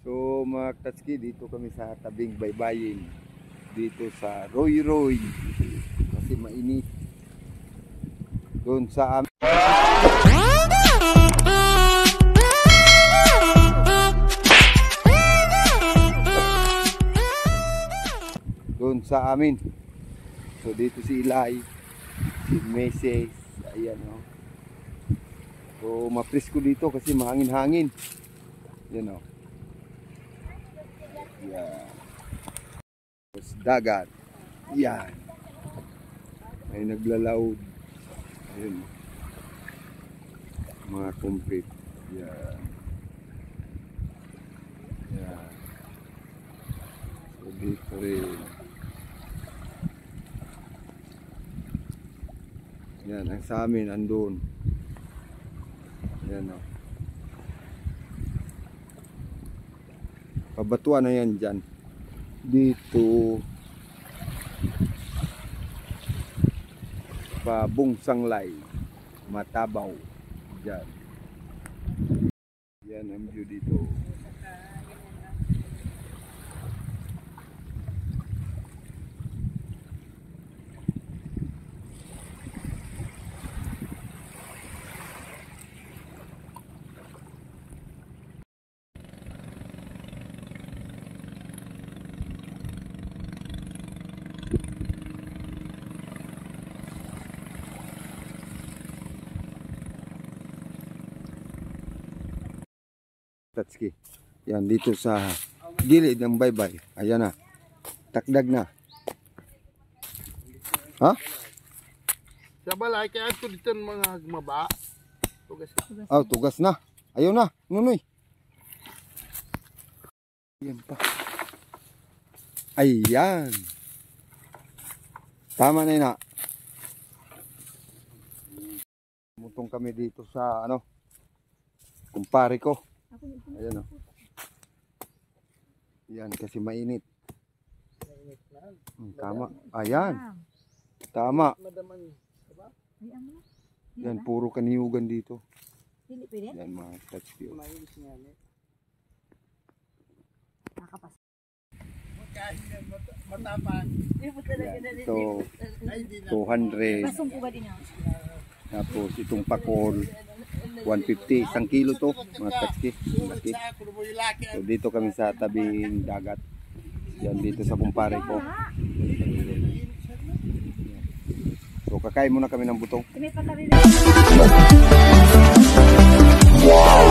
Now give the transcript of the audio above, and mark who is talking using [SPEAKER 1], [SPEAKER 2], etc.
[SPEAKER 1] So mga Katski, dito kami sa tabing baybayin dito sa Roy Roy kasi mainit doon sa amin. Doon sa amin. So dito si Eli, si Meses, ayan o. So mapresko dito kasi mahangin-hangin. Yan o. Yan. Tapos dagat. Yan. May naglalaod. Ayun. Mga complete. Yan. Yan. So dito rin. Yan. Ang sa amin andun. Yan o. Pabatuan na yan dyan. Dito Pabungsanglay, Matabaw. Dyan. Yan ang view dito. Tatski. Yan dito sa gilid ng baybay. Ayan na. Takdag na. Ha?
[SPEAKER 2] Sa balay kaya ito dito mga gumaba. Tugas na.
[SPEAKER 1] Oh, tugas na. Ayaw na. Nunoy. Yan pa. Ayan. Tama na yun na. Mutong kami dito sa ano. Kumpare ko. Ayan o. Yan kasi mainit. Tama. Ayan. Tama. Yan puro kaniyugan dito. Yan mga Tatski. Ito 200. Tapos itong pakol 150, isang kilo to mga Tatski. So dito kami sa tabing dagat. Yan dito sa kumpare ko. So kakain muna kami ng butong. Wow.